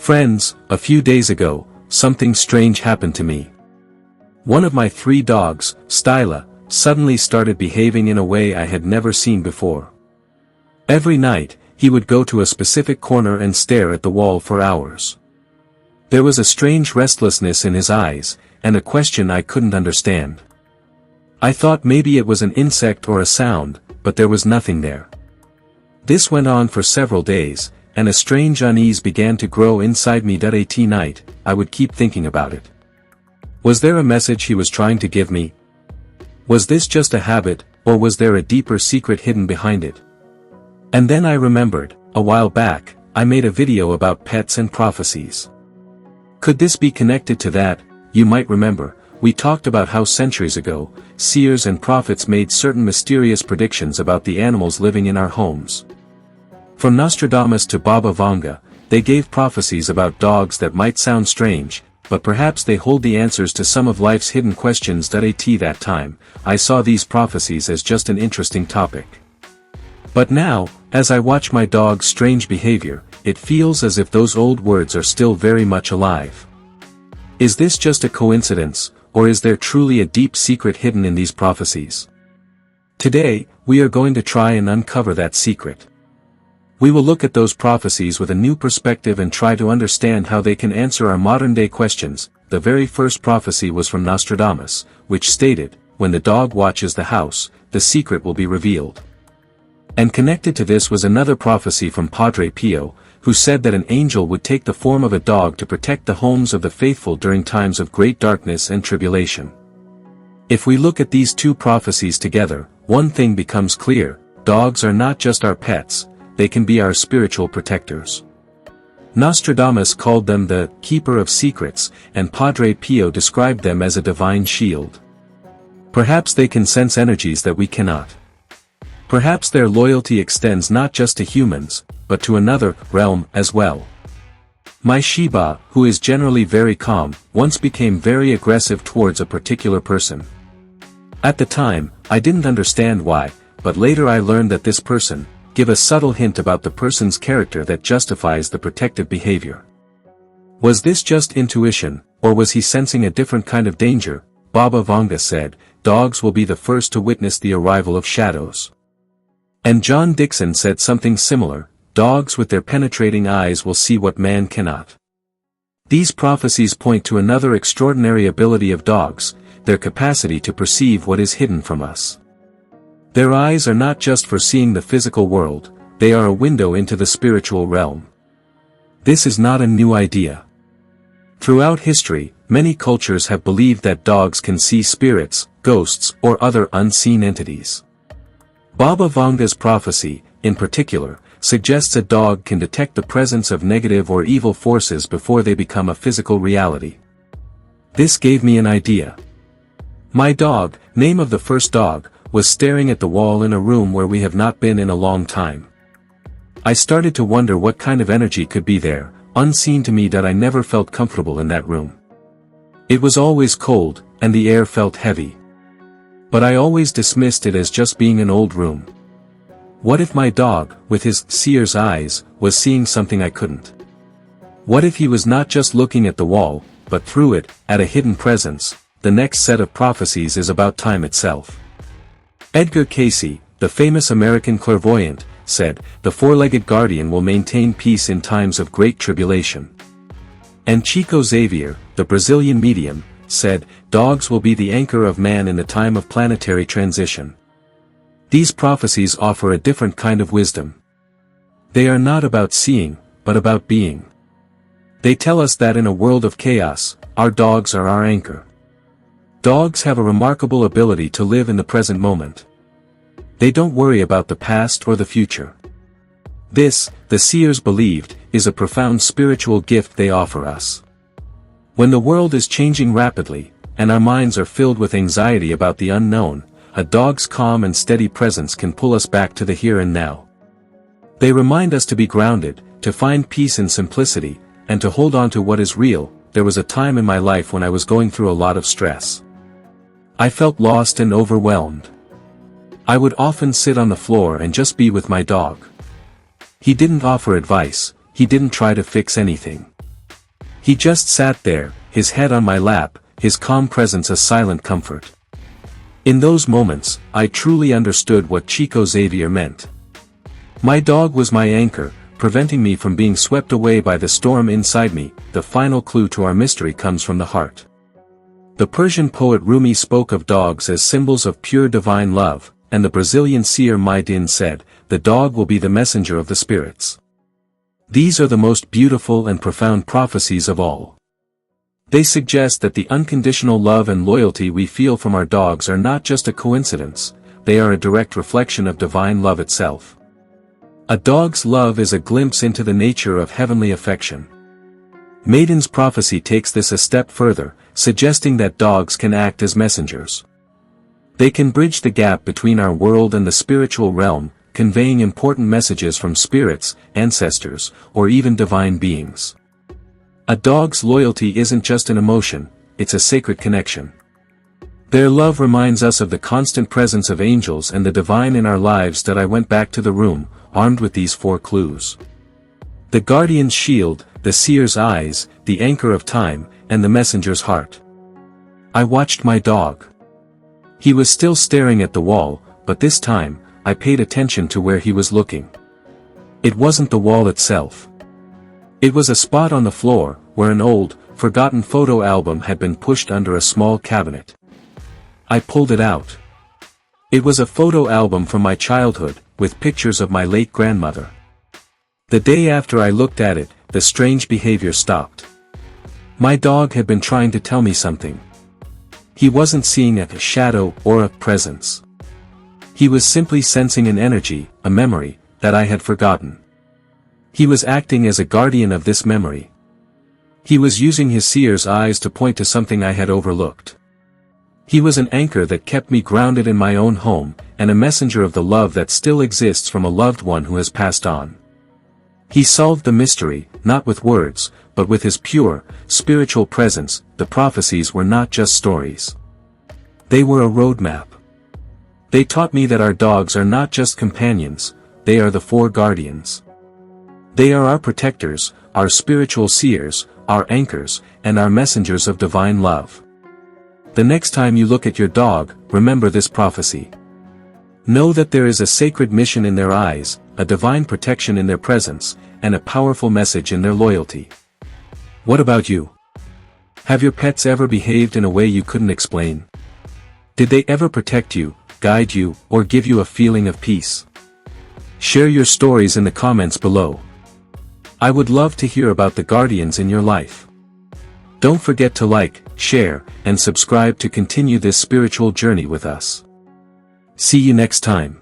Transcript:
Friends, a few days ago, something strange happened to me. One of my 3 dogs, Styla, suddenly started behaving in a way I had never seen before. Every night, he would go to a specific corner and stare at the wall for hours. There was a strange restlessness in his eyes, and a question I couldn't understand. I thought maybe it was an insect or a sound, but there was nothing there. This went on for several days, and a strange unease began to grow inside me. At night, I would keep thinking about it. Was there a message he was trying to give me? Was this just a habit, or was there a deeper secret hidden behind it? And then I remembered, a while back, I made a video about pets and prophecies. Could this be connected to that? You might remember, we talked about how centuries ago, seers and prophets made certain mysterious predictions about the animals living in our homes. From Nostradamus to Baba Vanga, they gave prophecies about dogs that might sound strange, but perhaps they hold the answers to some of life's hidden questions. At that time, I saw these prophecies as just an interesting topic. But now, as I watch my dog's strange behavior, it feels as if those old words are still very much alive. Is this just a coincidence, or is there truly a deep secret hidden in these prophecies? Today, we are going to try and uncover that secret. We will look at those prophecies with a new perspective and try to understand how they can answer our modern-day questions. The very first prophecy was from Nostradamus, which stated, "When the dog watches the house, the secret will be revealed." And connected to this was another prophecy from Padre Pio, who said that an angel would take the form of a dog to protect the homes of the faithful during times of great darkness and tribulation. If we look at these 2 prophecies together, one thing becomes clear: dogs are not just our pets, they can be our spiritual protectors. Nostradamus called them the keeper of secrets, and Padre Pio described them as a divine shield. Perhaps they can sense energies that we cannot. Perhaps their loyalty extends not just to humans, but to another realm as well. My Shiba, who is generally very calm, once became very aggressive towards a particular person. At the time, I didn't understand why, but later I learned that this person give a subtle hint about the person's character that justifies the protective behavior. Was this just intuition, or was he sensing a different kind of danger? Baba Vanga said, "Dogs will be the first to witness the arrival of shadows." And John Dixon said something similar, "Dogs with their penetrating eyes will see what man cannot." These prophecies point to another extraordinary ability of dogs, their capacity to perceive what is hidden from us. Their eyes are not just for seeing the physical world, they are a window into the spiritual realm. This is not a new idea. Throughout history, many cultures have believed that dogs can see spirits, ghosts, or other unseen entities. Baba Vanga's prophecy, in particular, suggests a dog can detect the presence of negative or evil forces before they become a physical reality. This gave me an idea. My dog, name of the first dog, was staring at the wall in a room where we have not been in a long time. I started to wonder what kind of energy could be there, unseen to me, that I never felt comfortable in that room. It was always cold, and the air felt heavy. But I always dismissed it as just being an old room. What if my dog, with his seer's eyes, was seeing something I couldn't? What if he was not just looking at the wall, but through it, at a hidden presence? The next set of prophecies is about time itself. Edgar Cayce, the famous American clairvoyant, said, "The 4-legged guardian will maintain peace in times of great tribulation." And Chico Xavier, the Brazilian medium, said, "Dogs will be the anchor of man in the time of planetary transition." These prophecies offer a different kind of wisdom. They are not about seeing, but about being. They tell us that in a world of chaos, our dogs are our anchor. Dogs have a remarkable ability to live in the present moment. They don't worry about the past or the future. This, the seers believed, is a profound spiritual gift they offer us. When the world is changing rapidly, and our minds are filled with anxiety about the unknown, a dog's calm and steady presence can pull us back to the here and now. They remind us to be grounded, to find peace in simplicity, and to hold on to what is real. There was a time in my life when I was going through a lot of stress. I felt lost and overwhelmed. I would often sit on the floor and just be with my dog. He didn't offer advice, he didn't try to fix anything. He just sat there, his head on my lap, his calm presence a silent comfort. In those moments, I truly understood what Chico Xavier meant. My dog was my anchor, preventing me from being swept away by the storm inside me. The final clue to our mystery comes from the heart. The Persian poet Rumi spoke of dogs as symbols of pure divine love, and the Brazilian seer Din said, "The dog will be the messenger of the spirits." These are the most beautiful and profound prophecies of all. They suggest that the unconditional love and loyalty we feel from our dogs are not just a coincidence, they are a direct reflection of divine love itself. A dog's love is a glimpse into the nature of heavenly affection. Maiden's prophecy takes this a step further, suggesting that dogs can act as messengers. They can bridge the gap between our world and the spiritual realm, conveying important messages from spirits, ancestors, or even divine beings. A dog's loyalty isn't just an emotion, it's a sacred connection. Their love reminds us of the constant presence of angels and the divine in our lives. That I went back to the room, armed with these 4 clues. The guardian's shield, the seer's eyes, the anchor of time, and the messenger's heart. I watched my dog. He was still staring at the wall, but this time, I paid attention to where he was looking. It wasn't the wall itself. It was a spot on the floor, where an old, forgotten photo album had been pushed under a small cabinet. I pulled it out. It was a photo album from my childhood, with pictures of my late grandmother. The day after I looked at it, the strange behavior stopped. My dog had been trying to tell me something. He wasn't seeing a shadow or a presence. He was simply sensing an energy, a memory, that I had forgotten. He was acting as a guardian of this memory. He was using his seer's eyes to point to something I had overlooked. He was an anchor that kept me grounded in my own home, and a messenger of the love that still exists from a loved one who has passed on. He solved the mystery, not with words, but with his pure, spiritual presence. The prophecies were not just stories. They were a roadmap. They taught me that our dogs are not just companions, they are the 4 guardians. They are our protectors, our spiritual seers, our anchors, and our messengers of divine love. The next time you look at your dog, remember this prophecy. Know that there is a sacred mission in their eyes, a divine protection in their presence, and a powerful message in their loyalty. What about you? Have your pets ever behaved in a way you couldn't explain? Did they ever protect you, guide you, or give you a feeling of peace? Share your stories in the comments below. I would love to hear about the guardians in your life. Don't forget to like, share, and subscribe to continue this spiritual journey with us. See you next time.